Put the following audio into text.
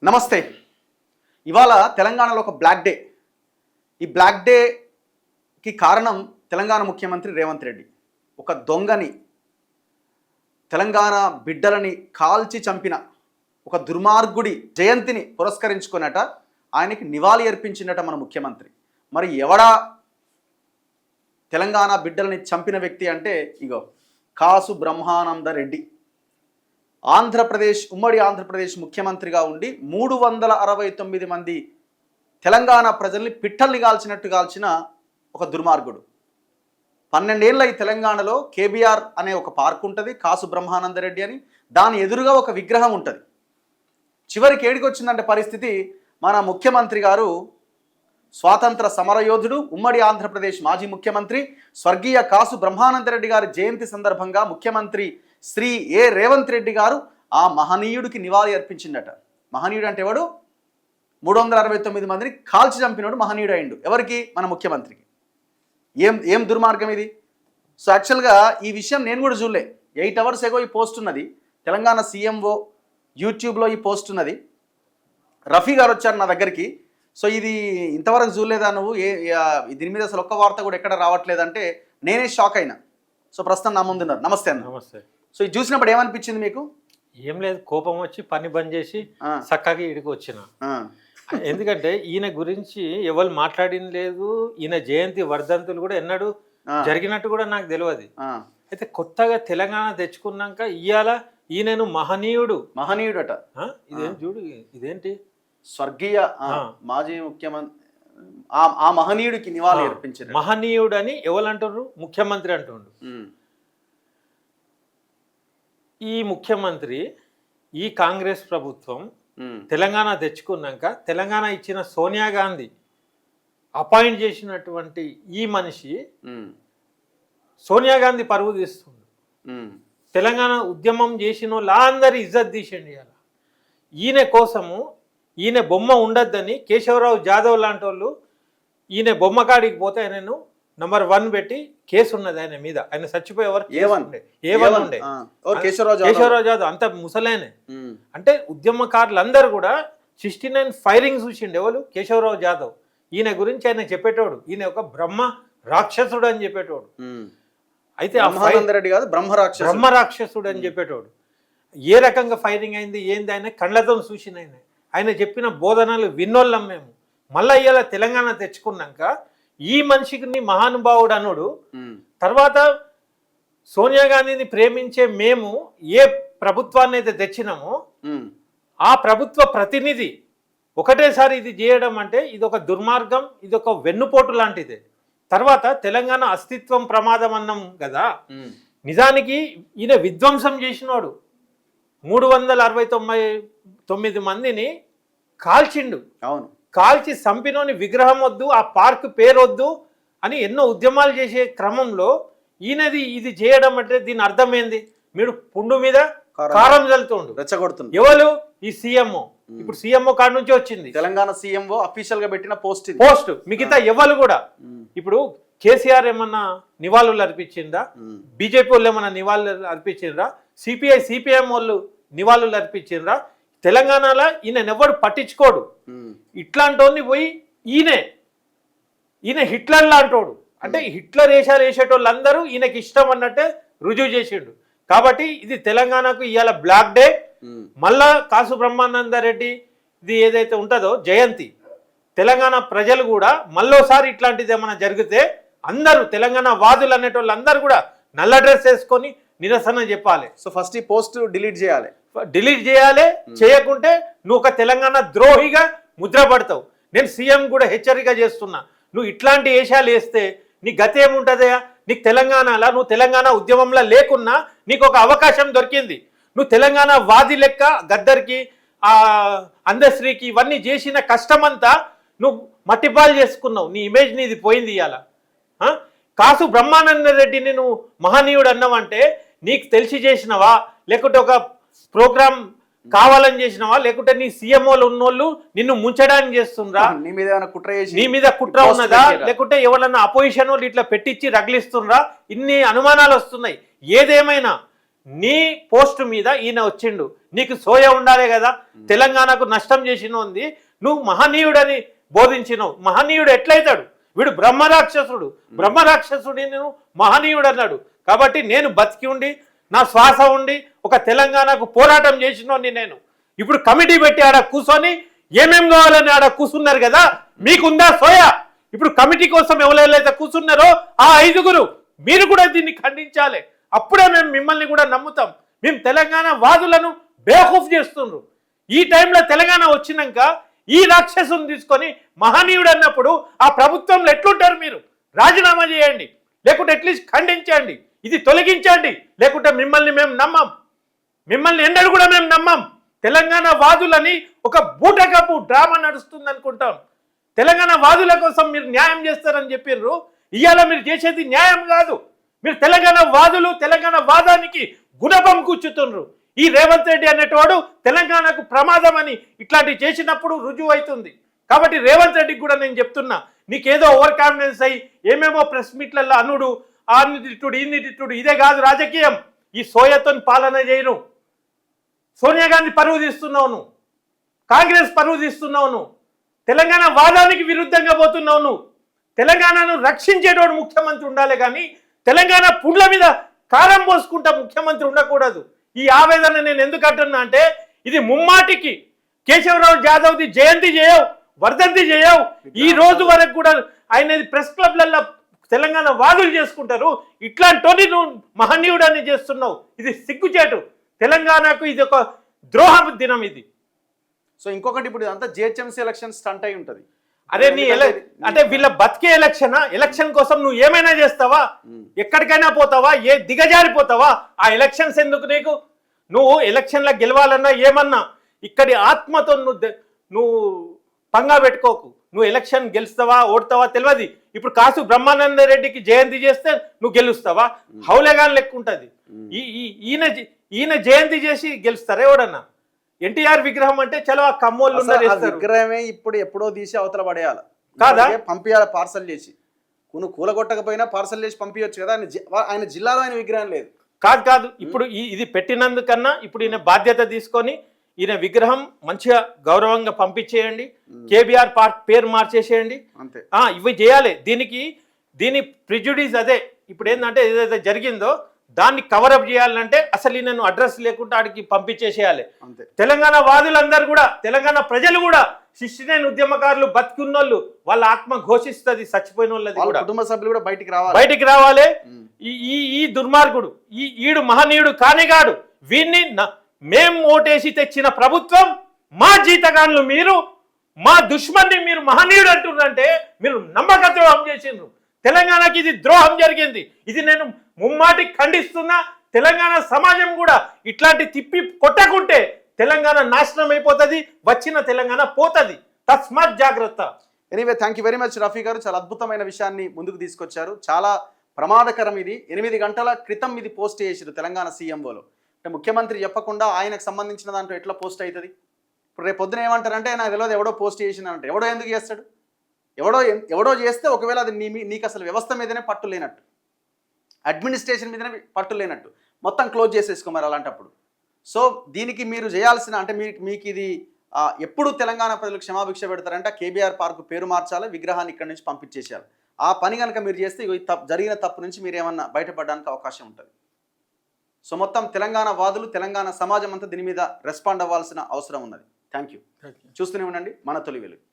నమస్తే. ఇవాళ తెలంగాణలో ఒక బ్లాక్ డే. ఈ బ్లాక్ డేకి కారణం తెలంగాణ ముఖ్యమంత్రి రేవంత్ రెడ్డి ఒక దొంగని, తెలంగాణ బిడ్డలని కాల్చి చంపిన ఒక దుర్మార్గుడి జయంతిని పురస్కరించుకున్నట ఆయనకి నివాళి అర్పించినట మన ముఖ్యమంత్రి. మరి ఎవడా తెలంగాణ బిడ్డలని చంపిన వ్యక్తి అంటే ఇగో కాసు బ్రహ్మానంద రెడ్డి. ఉమ్మడి ఆంధ్రప్రదేశ్ ముఖ్యమంత్రిగా ఉండి 369 మంది తెలంగాణ ప్రజల్ని పిట్టల్ని కాల్చిన ఒక దుర్మార్గుడు. 12 ఏళ్ళ ఈ తెలంగాణలో కేబీఆర్ అనే ఒక పార్క్ ఉంటుంది, కాసు బ్రహ్మానందరెడ్డి అని. దాని ఎదురుగా ఒక విగ్రహం ఉంటుంది. చివరికి ఏడికి వచ్చిందంటే పరిస్థితి, మన ముఖ్యమంత్రి గారు స్వాతంత్ర సమరయోధుడు, ఉమ్మడి ఆంధ్రప్రదేశ్ మాజీ ముఖ్యమంత్రి స్వర్గీయ కాసు బ్రహ్మానందరెడ్డి గారి జయంతి సందర్భంగా ముఖ్యమంత్రి శ్రీ రేవంత్ రెడ్డి గారు ఆ మహనీయుడికి నివాళి అర్పించిందట. మహనీయుడు అంటే ఎవడు? 369 మందిని కాల్చి చంపినోడు మహనీయుడు అయిండు. ఎవరికి? మన ముఖ్యమంత్రికి. ఏం దుర్మార్గం ఇది. సో యాక్చువల్గా ఈ విషయం నేను కూడా చూడలే. 8 అవర్స్ ఎగో ఈ పోస్ట్ ఉన్నది. తెలంగాణ సీఎంఓ యూట్యూబ్లో ఈ పోస్ట్ ఉన్నది. రఫీ గారు వచ్చారు నా దగ్గరికి. సో ఇది ఇంతవరకు చూడలేదా నువ్వు? దీని మీద అసలు ఒక్క వార్త కూడా ఎక్కడ రావట్లేదంటే నేనే షాక్ అయినా. సో ప్రస్తుతం నా ముందున్నారు. నమస్తే అన్న. నమస్తే. సో ఇది చూసినప్పుడు ఏమనిపించింది మీకు? ఏం లేదు, కోపం వచ్చి పని బంద్ చేసి చక్కగా ఇడికి వచ్చిన. ఎందుకంటే ఈయన గురించి ఎవరు మాట్లాడిన లేదు, ఈయన జయంతి వర్ధంతులు కూడా ఎన్నడూ జరిగినట్టు కూడా నాకు తెలియదు. అయితే కొత్తగా తెలంగాణ తెచ్చుకున్నాక ఇవాళ ఈయనను మహనీయుడట. ఇదేం చూడు, ఇదేంటి స్వర్గీయ మాజీ ముఖ్యమంత్రి ఆ మహనీయుడికి నివాళి అర్పించారు. మహనీయుడు అని ఎవరు అంటారు? ముఖ్యమంత్రి అంటుండు. ఈ ముఖ్యమంత్రి, ఈ కాంగ్రెస్ ప్రభుత్వం తెలంగాణ తెచ్చుకున్నాక తెలంగాణ ఇచ్చిన సోనియా గాంధీ అపాయింట్ చేసినటువంటి ఈ మనిషి సోనియా గాంధీ పరువు తీస్తుంది. తెలంగాణ ఉద్యమం చేసిన వాళ్ళందరి ఇజ్జత్ తీసేయండి. ఇవాళ ఈయన కోసము ఈయన బొమ్మ ఉండద్దని కేశవరావు జాదవ్ లాంటి వాళ్ళు ఈయన బొమ్మ కాడికి పోతే ఆయనను నంబర్ 1 పెట్టి కేసు ఉన్నది ఆయన మీద. ఆయన చచ్చిపోయేవారు ఉండే కేశవరావు జాదవ్ అంత ముసలేనే. అంటే ఉద్యమకారులందరూ కూడా 69 ఫైరింగ్ చూసిండు. ఎవరు? కేశవరావు జాదవ్. ఈయన గురించి ఆయన చెప్పేటోడు, ఈయన ఒక బ్రహ్మ రాక్షసుడు అని చెప్పేటోడు. అయితే బ్రహ్మ రాక్షసుడు అని చెప్పేటోడు. ఏ రకంగా ఫైరింగ్ అయింది ఏంది ఆయన కళ్ళతో చూసిన ఆయన చెప్పిన బోధనలు విన్నోళ్ళం మేము. మళ్ళీ ఇవాళ తెలంగాణ తెచ్చుకున్నాక ఈ మనిషిని మహానుభావుడు అనుడు. తర్వాత సోనియా గాంధీని ప్రేమించే మేము ఏ ప్రభుత్వాన్ని అయితే తెచ్చినామో ఆ ప్రభుత్వ ప్రతినిధి ఒకటేసారి ఇది చేయడం అంటే ఇది ఒక దుర్మార్గం, ఇది ఒక వెన్నుపోటు లాంటిదే. తర్వాత తెలంగాణ అస్తిత్వం ప్రమాదం అన్నాం కదా. నిజానికి ఈయన విధ్వంసం చేసినాడు. 369 మందిని కాల్చిండు. అవును, కాల్చి చంపినోని విగ్రహం వద్దు, ఆ పార్క్ పేరు వద్దు అని ఎన్నో ఉద్యమాలు చేసే క్రమంలో ఈయనది ఇది చేయడం అంటే దీని అర్థమైంది. మీరు పుండు మీద కారం చల్లుతుండు, రెచ్చగొడుతుంది. ఎవరు? ఈ సీఎంఓ. ఇప్పుడు సీఎంఓ కాడ నుంచి వచ్చింది తెలంగాణ సీఎంఓ అఫీషియల్ గా పెట్టిన పోస్ట్. మిగతా ఎవరు కూడా ఇప్పుడు కేసీఆర్ ఏమన్నా నివాళులు అర్పించిందా? బీజేపీ వాళ్ళు ఏమన్నా నివాళులు అర్పించిండ్రా? సిపిఎం వాళ్ళు నివాళులు అర్పించిండ్రా? తెలంగాణలో ఈయన ఎవడు పట్టించుకోడు. ఇట్లాంటి పోయి ఈయన హిట్లర్ లాంటోడు. అంటే హిట్లర్ వేషాలు వేసేటోళ్ళందరూ ఈయనకి ఇష్టం అన్నట్టే రుజువు చేసిండు. కాబట్టి ఇది తెలంగాణకు ఇవాళ బ్లాక్ డే. మళ్ళా కాసు బ్రహ్మానందరెడ్డి ఇది ఏదైతే ఉంటుందో జయంతి, తెలంగాణ ప్రజలు కూడా మళ్ళోసారి ఇట్లాంటిది ఏమైనా జరిగితే అందరూ తెలంగాణ వాదులు అనేటోళ్ళు అందరూ కూడా నల్ల డ్రెస్ వేసుకొని నిరసన చెప్పాలి. సో ఫస్ట్ ఈ పోస్ట్ డిలీట్ చేయాలి. చేయకుంటే నువ్వు ఒక తెలంగాణ ద్రోహిగా ముద్రపడతావు. నేను సీఎం కూడా హెచ్చరిక చేస్తున్నా, నువ్వు ఇట్లాంటి వేషాలు వేస్తే నీ గతి ఏముంటుందయా? నీకు తెలంగాణలో నువ్వు తెలంగాణ ఉద్యమంలో లేకున్నా నీకు ఒక అవకాశం దొరికింది. నువ్వు తెలంగాణ వాది లెక్క గద్దర్కి అందశ్రీకి ఇవన్నీ చేసిన కష్టమంతా నువ్వు మట్టిపాలు చేసుకున్నావు. నీ ఇమేజ్ నీది పోయింది. ఇవాళ కాసు బ్రహ్మానంద రెడ్డిని నువ్వు మహనీయుడు అన్నావంటే నీకు తెలిసి చేసినవా, లేకుంటే ఒక ప్రోగ్రామ్ కావాలని చేసినవా, లేకుంటే నీ సీఎంఓలు ఉన్నోళ్ళు నిన్ను ముంచడానికి చేస్తుండ్రా? నీ మీద కుట్ర ఉన్నదా, లేకుంటే ఎవరన్నా అపోజిషన్ వాళ్ళు ఇట్లా పెట్టించి రగిలిస్తుండ్రా? ఇన్ని అనుమానాలు వస్తున్నాయి. ఏదేమైనా నీ పోస్ట్ మీద ఈయన వచ్చిండు, నీకు సోయ ఉండాలి కదా, తెలంగాణకు నష్టం చేసిన ఉంది, నువ్వు మహనీయుడని బోధించినావు. మహనీయుడు ఎట్లయితాడు? వీడు బ్రహ్మరాక్షసుడి నువ్వు మహనీయుడు అన్నాడు. కాబట్టి నేను బతికి ఉండి నా శ్వాస ఉండి ఒక తెలంగాణకు పోరాటం చేసినోని నేను. ఇప్పుడు కమిటీ పెట్టి ఆడ కూర్చొని ఏమేం కావాలని ఆడ కూర్చున్నారు కదా, మీకుందా సోయ? ఇప్పుడు కమిటీ కోసం ఎవరైతే కూర్చున్నారో ఆ 5గురు మీరు కూడా దీన్ని ఖండించాలి. అప్పుడే మేము మిమ్మల్ని కూడా నమ్ముతాం. మేము తెలంగాణ వాదులను బేఖూఫ్ చేస్తుండ్రు. ఈ టైంలో తెలంగాణ వచ్చినాక ఈ రాక్షసుని తీసుకొని మహనీయుడు అన్నప్పుడు ఆ ప్రభుత్వంలో ఎట్లుంటారు మీరు? రాజీనామా చేయండి, లేకుంటే అట్లీస్ట్ ఖండించండి, ఇది తొలగించండి. లేకుంటే మిమ్మల్ని మేము నమ్మం, మిమ్మల్ని ఎన్నడూ కూడా మేము నమ్మం. తెలంగాణ వాదులని ఒక బూటకపు డ్రామా నడుస్తుంది అనుకుంటాం. తెలంగాణ వాదుల కోసం మీరు న్యాయం చేస్తారని చెప్పిర్రు. ఇవాళ మీరు చేసేది న్యాయం కాదు. మీరు తెలంగాణ వాదులు తెలంగాణ వాదానికి గుణపం కూర్చుతుండ్రు. ఈ రేవంత్ రెడ్డి అనేటవాడు తెలంగాణకు ప్రమాదం అని ఇట్లాంటివి చేసినప్పుడు రుజువు అవుతుంది. కాబట్టి రేవంత్ రెడ్డికి కూడా నేను చెప్తున్నా, నీకేదో ఓవర్ కాన్ఫిడెన్స్ అయ్యి ఏమేమో ప్రెస్ మీట్లలో అనుడు, ఆన్ని తిట్టుడు, ఇన్ని తిట్టుడు, ఇదే కాదు రాజకీయం. ఈ సోయతో పాలన చేయను. సోనియా గాంధీ పరువు తీస్తున్నావు నువ్వు, కాంగ్రెస్ పరువు తీస్తున్నావు నువ్వు, తెలంగాణ వాదానికి విరుద్ధంగా పోతున్నావు నువ్వు. తెలంగాణను రక్షించేటోడు ముఖ్యమంత్రి ఉండాలి కానీ తెలంగాణ పుండ్ల మీద కారం పోసుకుంటా ముఖ్యమంత్రి ఉండకూడదు. ఈ ఆవేదన నేను ఎందుకు అంటున్నా అంటే, ఇది ముమ్మాటికి కేశవరావు జాదవ్ది జయంతి చేయవు, వర్ధంతి చేయవు. ఈ రోజు వరకు కూడా ఆయన ప్రెస్ క్లబ్లలో తెలంగాణ వాదులు చేసుకుంటారు. ఇట్లాంటి నువ్వు మహనీయుడని చేస్తున్నావు. ఇది సిగ్గుచేటు. తెలంగాణకు ఇది ఒక ద్రోహ దినం ఇది. సో ఇంకొకటి, ఇప్పుడు ఇదంతా జిహెచ్ఎంసీ ఎలక్షన్ స్టంట్ అయి ఉంటుంది. అరే నీ అంటే వీళ్ళ బతికే ఎలక్షన్ కోసం నువ్వు ఏమైనా చేస్తావా? ఎక్కడికైనా పోతావా? దిగజారిపోతావా? ఆ ఎలక్షన్స్ ఎందుకు నీకు? నువ్వు ఎలక్షన్లో గెలవాలన్నా ఏమన్నా ఇక్కడి ఆత్మతో నువ్వు పంగా పెట్టుకోకు. నువ్వు ఎలక్షన్ గెలుస్తావా ఓడతావా తెలియదు. ఇప్పుడు కాసు బ్రహ్మానంద రెడ్డికి జయంతి చేస్తే నువ్వు గెలుస్తావా? హౌలేగాన్ లెక్క ఉంటుంది. ఈయన జయంతి చేసి గెలుస్తారా ఎవడన్నా? ఎన్టీఆర్ విగ్రహం అంటే చలో ఆ కమ్మోళ్ళు విగ్రహమే ఇప్పుడు ఎప్పుడో తీసి అవతల పడేయాలి కాదా? పంపించాలి పార్సల్ చేసి. నువ్వు కూలగొట్టకపోయినా పార్సల్ చేసి పంపించచ్చు కదా. ఆయన జిల్లాలో ఆయన విగ్రహం లేదు. కాదు ఇప్పుడు ఇది పెట్టినందుకన్నా ఇప్పుడు ఈయన బాధ్యత తీసుకొని ఈయన విగ్రహం మంచిగా గౌరవంగా పంపించేయండి. కేబీఆర్ పార్క్ పేరు మార్చేసేయండి. అంతే. ఇవి చేయాలి. దీని ప్రిజుడిస్ అదే. ఇప్పుడు ఏంటంటే ఏదైతే జరిగిందో దాన్ని కవరప్ చేయాలంటే అసలు ఈయనను అడ్రస్ లేకుండా ఆడికి పంపించేసేయాలి. తెలంగాణ వాదులందరూ కూడా, తెలంగాణ ప్రజలు కూడా, 69 ఉద్యమకారులు బతికున్నోళ్ళు వాళ్ళ ఆత్మ ఘోషిస్తుంది. చచ్చిపోయిన వాళ్ళది కూడా కుటుంబ సభ్యులు కూడా బయటికి రావాలి. ఈ దుర్మార్గుడు ఈడు మహనీయుడు కానిగాడు. వీన్ని మేము ఓటేసి తెచ్చిన ప్రభుత్వం, మా జీతగాన్లు మీరు, మా దుష్మన్ని మీరు మహనీయుడు అంటున్నారంటే మీరు నమ్మకద్రోహం చేసిండ్రు. తెలంగాణకి ఇది ద్రోహం జరిగింది. ఇది నేను ముమ్మాటి ఖండిస్తున్నా. తెలంగాణ సమాజం కూడా ఇట్లాంటి తిప్పి కొట్టకుంటే తెలంగాణ నాశనం అయిపోతుంది, వచ్చిన తెలంగాణ పోతుంది. తస్మాత్ జాగ్రత్త. Anyway, thank you very much Rafi గారు. చాలా అద్భుతమైన విషయాన్ని ముందుకు తీసుకొచ్చారు. చాలా ప్రమాదకరం ఇది. 8 గంటల క్రితం ఇది పోస్ట్ చేసారు తెలంగాణ సీఎంఓలో. అంటే ముఖ్యమంత్రి చెప్పకుండా ఆయనకు సంబంధించిన దాంట్లో ఎట్లా పోస్ట్ అవుతుంది? ఇప్పుడు రేపు పొద్దున ఏమంటారంటే నాకు తెలియదు ఎవడో పోస్ట్ చేసినారంటే. ఎవడో ఎందుకు చేస్తాడు? ఎవడో చేస్తే ఒకవేళ అది నీకు అసలు వ్యవస్థ మీదనే పట్టు లేనట్టు, అడ్మినిస్ట్రేషన్ మీదనే పట్టు లేనట్టు, మొత్తం క్లోజ్ చేసేసుకో మరి అలాంటప్పుడు. సో దీనికి మీరు చేయాల్సిన, అంటే మీకు ఇది ఎప్పుడు తెలంగాణ ప్రజలకు క్షమాభిక్ష పెడతారంటే కేబీఆర్ పార్క్ పేరు మార్చాలి, విగ్రహాన్ని ఇక్కడి నుంచి పంపించేసేయాలి. ఆ పని కనుక మీరు చేస్తే జరిగిన తప్పు నుంచి మీరు ఏమన్నా బయటపడడానికి అవకాశం ఉంటుంది. సో మొత్తం తెలంగాణ వాదులు, తెలంగాణ సమాజం అంతా దీని మీద రెస్పాండ్ అవ్వాల్సిన అవసరం ఉన్నది. Thank you. చూస్తూనే ఉండండి మన తొలి వెలుగు.